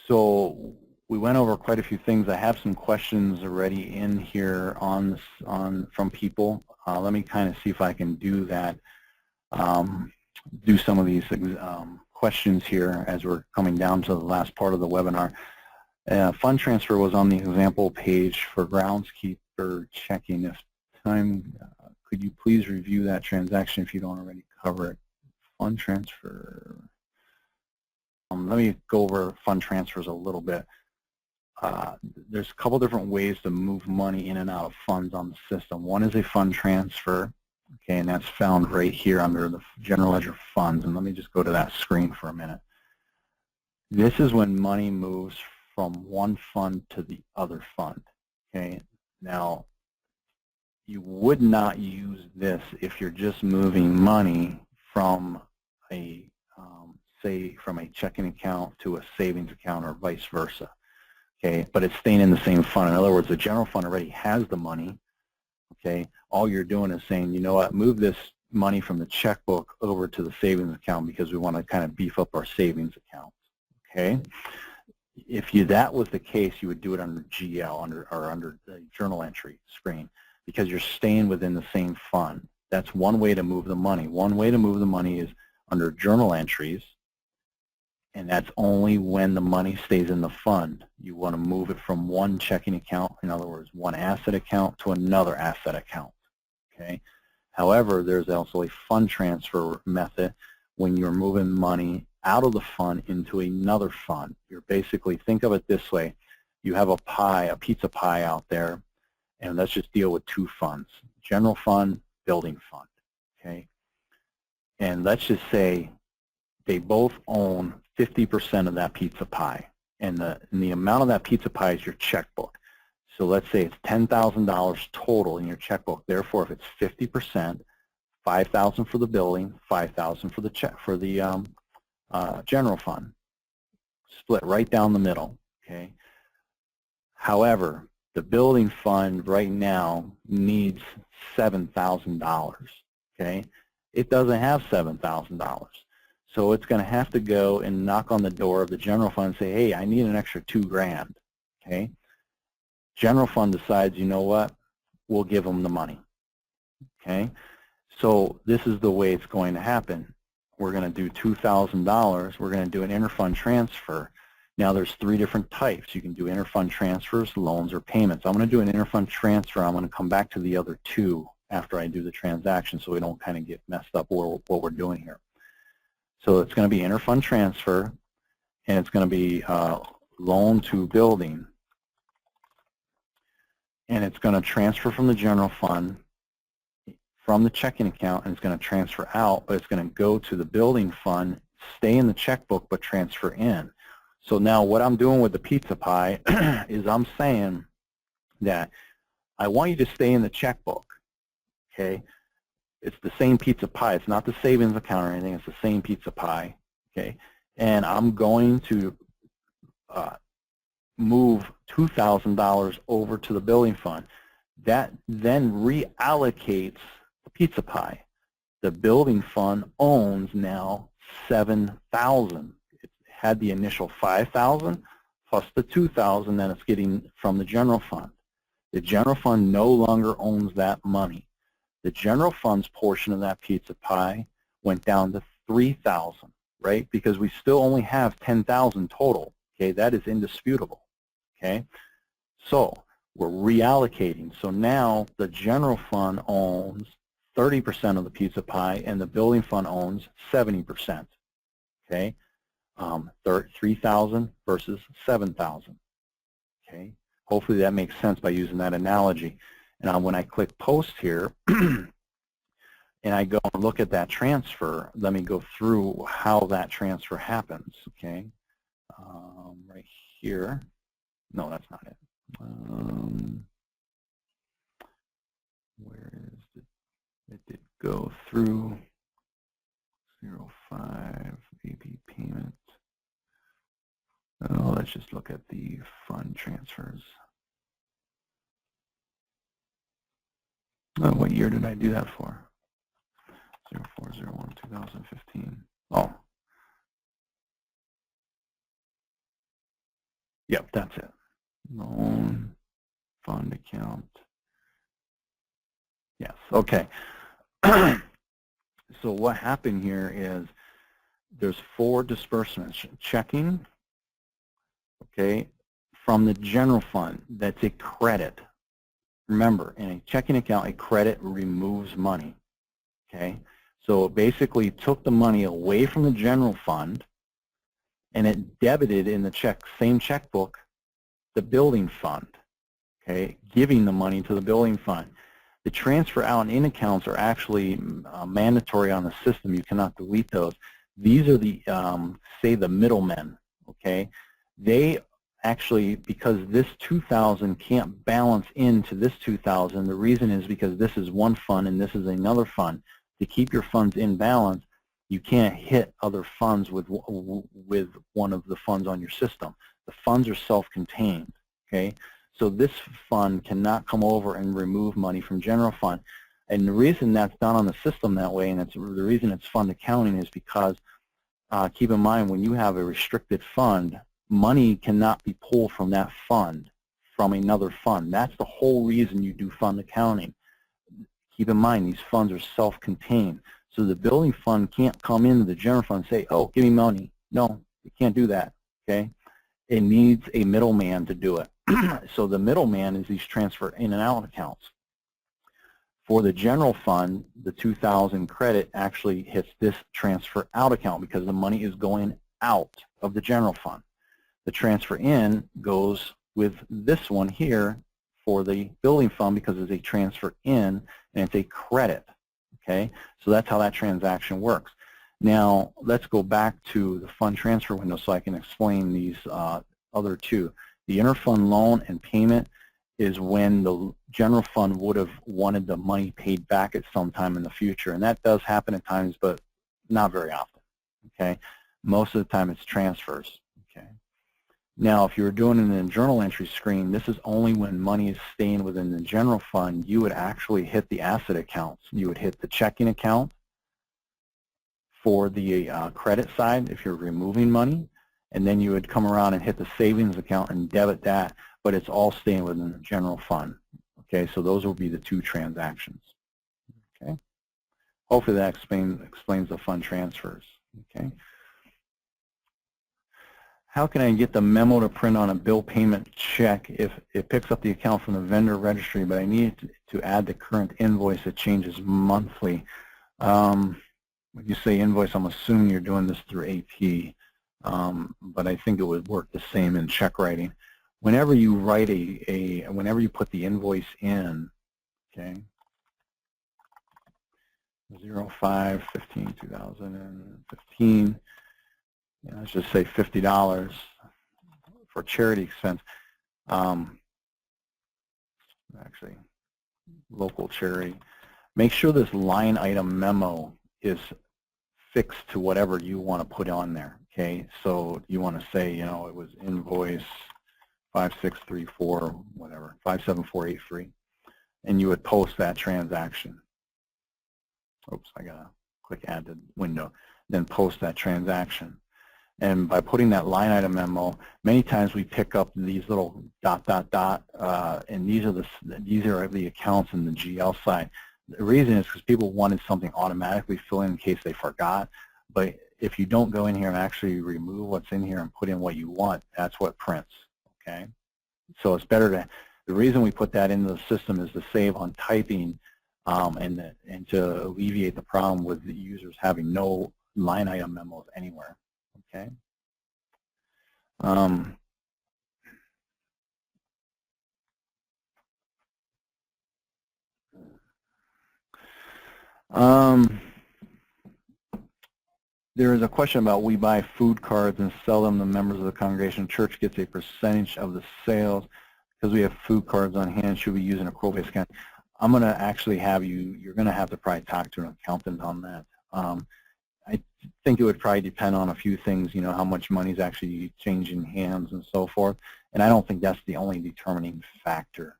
so we went over quite a few things. I have some questions already in here from people. Let me kind of see if I can do that. Do some of these questions here as we're coming down to the last part of the webinar. Fund transfer was on the example page for groundskeeper checking. If time, could you please review that transaction if you don't already cover it? Fund transfer. Let me go over fund transfers a little bit. There's a couple different ways to move money in and out of funds on the system. One is a fund transfer, okay, and that's found right here under the general ledger funds. And let me just go to that screen for a minute. This is when money moves from one fund to the other fund. Okay, now you would not use this if you're just moving money from a say from a checking account to a savings account or vice versa. Okay, but it's staying in the same fund. In other words, the general fund already has the money. Okay, all you're doing is saying, you know what, move this money from the checkbook over to the savings account because we want to kind of beef up our savings account. Okay, if that was the case, you would do it under GL under the journal entry screen because you're staying within the same fund. That's one way to move the money. One way to move the money is under journal entries, and that's only when the money stays in the fund. You want to move it from one checking account, in other words, one asset account to another asset account. Okay. However, there's also a fund transfer method when you're moving money out of the fund into another fund. You're basically, think of it this way. You have a pizza pie out there, and let's just deal with two funds, general fund, building fund. Okay. And let's just say they both own 50% of that pizza pie, and the amount of that pizza pie is your checkbook. So let's say it's $10,000 total in your checkbook. Therefore, if it's 50%, $5,000 for the building, $5,000 for the general fund, split right down the middle. Okay. However, the building fund right now needs $7,000. Okay, it doesn't have $7,000. So it's going to have to go and knock on the door of the general fund and say, hey, I need an extra $2,000. Okay. General fund decides, you know what, we'll give them the money. Okay. So this is the way it's going to happen. We're going to do $2,000. We're going to do an interfund transfer. Now there's three different types. You can do interfund transfers, loans, or payments. I'm going to do an interfund transfer. I'm going to come back to the other two after I do the transaction so we don't kind of get messed up what we're doing here. So it's going to be interfund transfer, and it's going to be loan to building. And it's going to transfer from the general fund, from the checking account, and it's going to transfer out, but it's going to go to the building fund, stay in the checkbook, but transfer in. So now what I'm doing with the pizza pie is I'm saying that I want you to stay in the checkbook, okay? It's the same pizza pie. It's not the savings account or anything. It's the same pizza pie, okay? And I'm going to move $2,000 over to the building fund. That then reallocates the pizza pie. The building fund owns now $7,000. It had the initial $5,000 plus the $2,000 that it's getting from the general fund. The general fund no longer owns that money. The general fund's portion of that pizza pie went down to $3,000, right? Because we still only have $10,000 total. Okay, that is indisputable. Okay, so we're reallocating. So now the general fund owns 30% of the pizza pie, and the building fund owns 70%. Okay, 3,000 versus 7,000. Okay, hopefully that makes sense by using that analogy. And when I click Post here, and I go and look at that transfer, let me go through how that transfer happens. Okay, right here. No, that's not it. Where is it? It did go through 05 AP payment. Oh, let's just look at the fund transfers. Oh, what year did I do that for? 04/01/2015. Oh. Yep, that's it. Loan fund account. Yes, okay. So what happened here is there's 4 disbursements. Checking, okay, from the general fund. That's a credit. Remember, in a checking account, a credit removes money. Okay, so it basically took the money away from the general fund, and it debited in the same checkbook the building fund. Okay, giving the money to the building fund. The transfer out and in accounts are actually mandatory on the system. You cannot delete those. These are the, say, the middlemen. Okay, they actually, because this 2,000 can't balance into this 2,000. The reason is because this is one fund and this is another fund. To keep your funds in balance, you can't hit other funds with one of the funds on your system. The funds are self-contained. Okay. So this fund cannot come over and remove money from general fund. And the reason that's done on the system that way, and it's the reason it's fund accounting, is because keep in mind, when you have a restricted fund, money cannot be pulled from that fund from another fund. That's the whole reason you do fund accounting. Keep in mind, these funds are self-contained. So the building fund can't come into the general fund and say, oh, give me money. No, you can't do that. Okay? It needs a middleman to do it. So the middleman is these transfer in and out accounts. For the general fund, the 2,000 credit actually hits this transfer out account because the money is going out of the general fund. The transfer in goes with this one here for the building fund because it's a transfer in and it's a credit. Okay, so that's how that transaction works. Now let's go back to the fund transfer window so I can explain these other two. The interfund loan and payment is when the general fund would have wanted the money paid back at some time in the future, and that does happen at times, but not very often. Okay, most of the time it's transfers. Okay. Now, if you were doing it in a journal entry screen, this is only when money is staying within the general fund. You would actually hit the asset accounts. You would hit the checking account for the credit side if you're removing money, and then you would come around and hit the savings account and debit that, but it's all staying within the general fund. Okay, so those will be the two transactions. Okay, hopefully that explains the fund transfers. Okay. How can I get the memo to print on a bill payment check if it picks up the account from the vendor registry, but I need to add the current invoice that changes monthly? When you say invoice, I'm assuming you're doing this through AP, but I think it would work the same in check writing. Whenever you write whenever you put the invoice in, okay, 05/15/2015. Yeah, let's just say $50 for charity expense. Actually, local charity. Make sure this line item memo is fixed to whatever you want to put on there. Okay, so you want to say, you know, it was invoice 5634, whatever, 57483, and you would post that transaction. Oops, I gotta click add to window. Then post that transaction. And by putting that line item memo, many times we pick up these little ... and these are the accounts in the GL side. The reason is because people wanted something automatically filled in case they forgot. But if you don't go in here and actually remove what's in here and put in what you want, that's what prints. Okay. So it's better to. The reason we put that into the system is to save on typing, and to alleviate the problem with the users having no line item memos anywhere. Okay. There is a question about we buy food cards and sell them to members of the congregation. Church gets a percentage of the sales because we have food cards on hand. Should we use an accrual-based accounting? I'm going to actually have you're going to have to probably talk to an accountant on that. I think it would probably depend on a few things, you know, how much money is actually changing hands and so forth. And I don't think that's the only determining factor.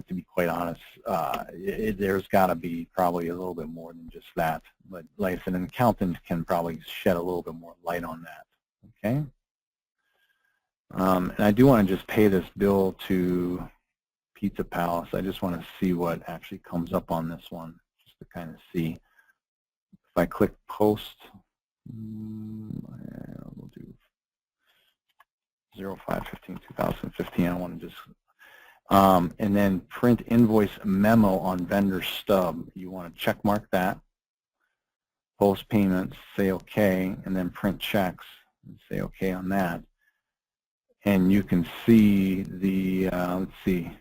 To be quite honest, there's got to be probably a little bit more than just that. But like I said, an accountant can probably shed a little bit more light on that. Okay. And I do want to just pay this bill to Pizza Palace. I just want to see what actually comes up on this one, just to kind of see. If I click post, we'll do 05/15/2015. I want to just, and then print invoice memo on vendor stub. You want to check mark that. Post payments, say OK, and then print checks, and say OK on that. And you can see the, let's see,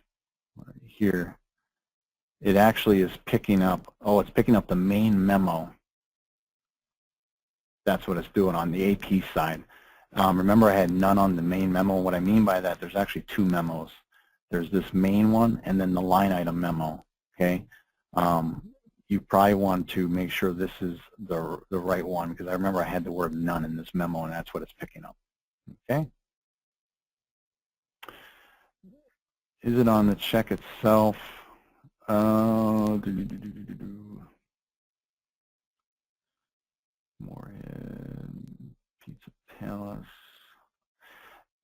here, it actually is picking up, it's picking up the main memo. That's what it's doing on the AP side. Remember, I had none on the main memo. What I mean by that, there's actually two memos. There's this main one and then the line item memo, okay? You probably want to make sure this is the right one, because I remember I had the word none in this memo, and that's what it's picking up, okay? Is it on the check itself? Morehead, Pizza Palace.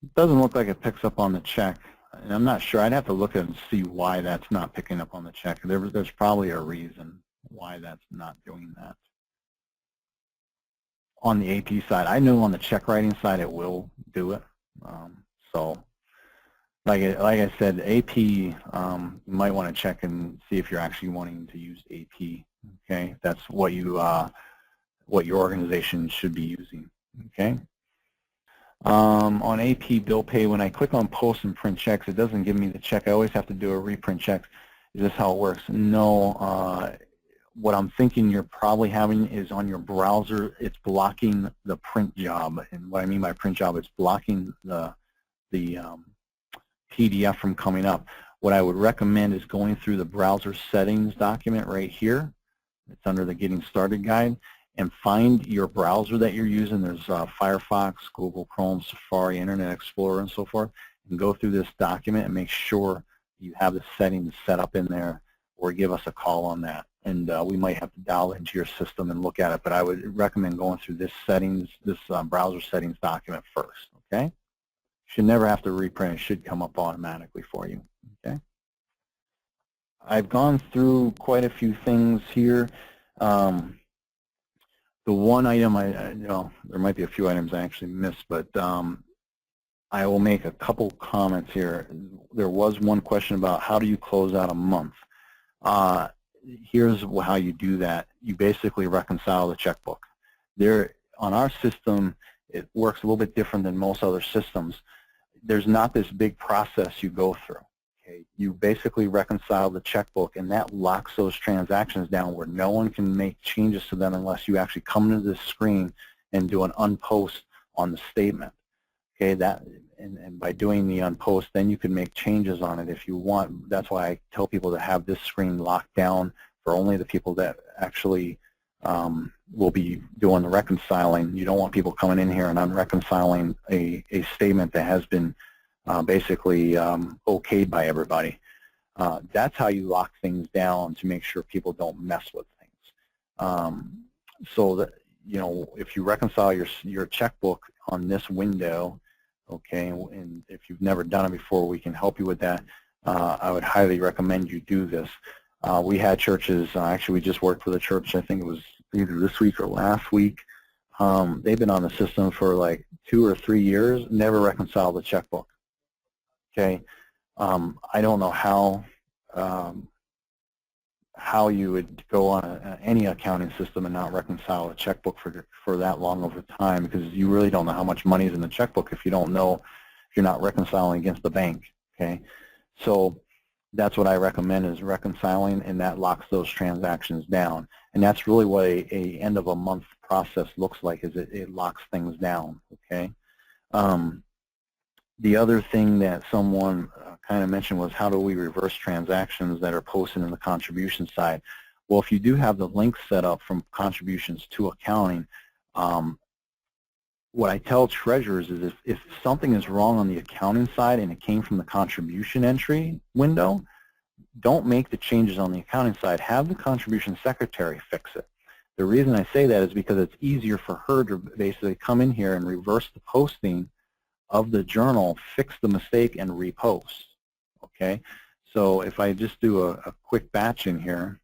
It doesn't look like it picks up on the check. And I'm not sure. I'd have to look at it and see why that's not picking up on the check. There's probably a reason why that's not doing that. On the AP side, I know on the check writing side it will do it. So, like I said, AP, you might want to check and see if you're actually wanting to use AP. Okay, that's what your organization should be using. Okay. On AP bill pay, when I click on post and print checks, it doesn't give me the check. I always have to do a reprint check. Is this how it works? No. What I'm thinking you're probably having is on your browser, it's blocking the print job. And what I mean by print job, it's blocking the PDF from coming up. What I would recommend is going through the browser settings document right here. It's under the Getting Started guide. And find your browser that you're using. There's Firefox, Google Chrome, Safari, Internet Explorer, and so forth. And go through this document and make sure you have the settings set up in there, or give us a call on that. And we might have to dial into your system and look at it. But I would recommend going through this settings, this browser settings document first. Okay? You should never have to reprint. It should come up automatically for you. Okay? I've gone through quite a few things here. The one item, there might be a few items I actually missed, but I will make a couple comments here. There was one question about how do you close out a month. Here's how you do that. You basically reconcile the checkbook. On our system, it works a little bit different than most other systems. There's not this big process you go through. Okay? You basically reconcile the checkbook, and that locks those transactions down where no one can make changes to them unless you actually come to this screen and do an unpost on the statement. Okay, and by doing the unpost, then you can make changes on it if you want. That's why I tell people to have this screen locked down for only the people that actually will be doing the reconciling. You don't want people coming in here and unreconciling a statement that has been basically okayed by everybody. That's how you lock things down to make sure people don't mess with things. So that you know, if you reconcile your checkbook on this window, okay, and if you've never done it before, we can help you with that. I would highly recommend you do this. We had churches, actually we just worked with a church, I think it was either this week or last week. They've been on the system for like 2 or 3 years, never reconciled the checkbook. Okay, I don't know how you would go on any accounting system and not reconcile a checkbook for that long over time, because you really don't know how much money is in the checkbook if you don't know, if you're not reconciling against the bank. Okay, so that's what I recommend, is reconciling, and that locks those transactions down. And that's really what a end of a month process looks like, is it locks things down. Okay. The other thing that someone kind of mentioned was, how do we reverse transactions that are posted in the contribution side? Well, if you do have the link set up from contributions to accounting, what I tell treasurers is if something is wrong on the accounting side and it came from the contribution entry window, don't make the changes on the accounting side. Have the contribution secretary fix it. The reason I say that is because it's easier for her to basically come in here and reverse the posting of the journal, fix the mistake, and repost. Okay, so if I just do a quick batch in here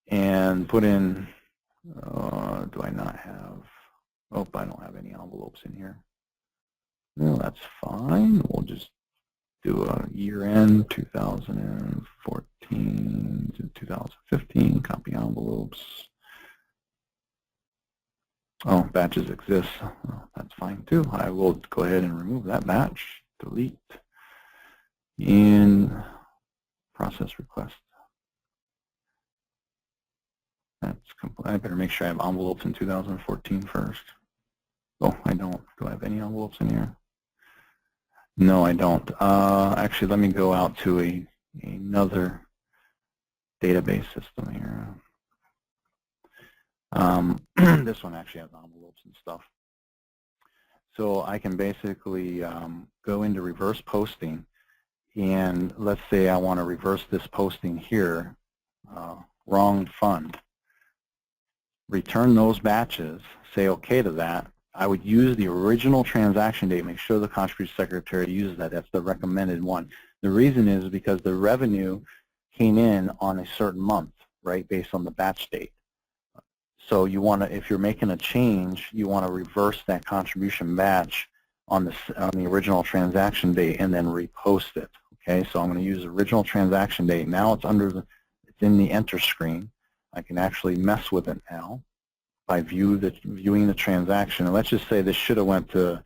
and put in, do I not have, oh, I don't have any envelopes in here. No, that's fine. We'll just do a year-end 2014 to 2015, copy envelopes. Oh, batches exist. Oh, that's fine too. I will go ahead and remove that batch, delete, and process request. That's complete. I better make sure I have envelopes in 2014 first. Oh, I don't. Do I have any envelopes in here? No, I don't. Actually, let me go out to another database system here. This one actually has envelopes and stuff. So I can basically go into reverse posting, and let's say I want to reverse this posting here, wrong fund. Return those batches, say okay to that. I would use the original transaction date, make sure the contribution secretary uses that. That's the recommended one. The reason is because the revenue came in on a certain month, right, based on the batch date. So you want to, if you're making a change, you want to reverse that contribution batch on the original transaction date and then repost it. Okay, so I'm going to use the original transaction date. Now it's it's in the enter screen. I can actually mess with it now by viewing the transaction. And let's just say this should have went to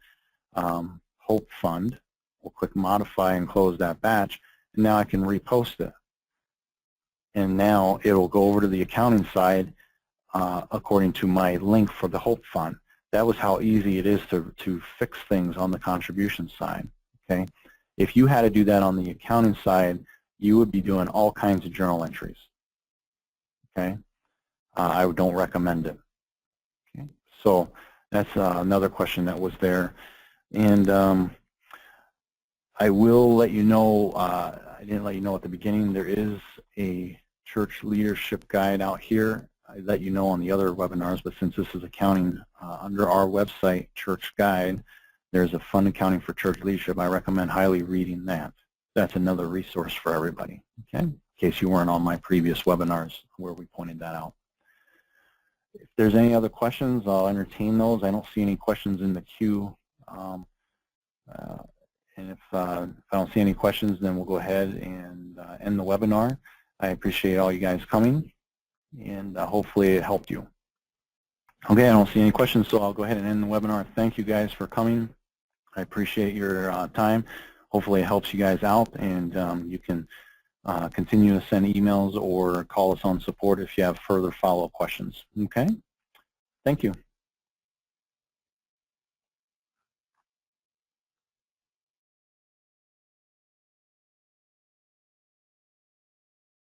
Hope Fund. We'll click Modify and close that batch, and now I can repost it. And now it will go over to the accounting side according to my link for the Hope Fund. That was how easy it is to fix things on the contribution side. Okay, if you had to do that on the accounting side, you would be doing all kinds of journal entries. Okay, I don't recommend it. Okay, so that's another question that was there, and I will let you know. I didn't let you know at the beginning. There is a church leadership guide out here. I let you know on the other webinars, but since this is accounting under our website, Church Guide, there's a Fund Accounting for Church Leadership. I recommend highly reading that. That's another resource for everybody, okay, in case you weren't on my previous webinars where we pointed that out. If there's any other questions, I'll entertain those. I don't see any questions in the queue. And if I don't see any questions, then we'll go ahead and end the webinar. I appreciate all you guys coming, and hopefully it helped you. Okay, I don't see any questions, so I'll go ahead and end the webinar. Thank you guys for coming. I appreciate your time. Hopefully it helps you guys out, and you can continue to send emails or call us on support if you have further follow-up questions. Okay? Thank you.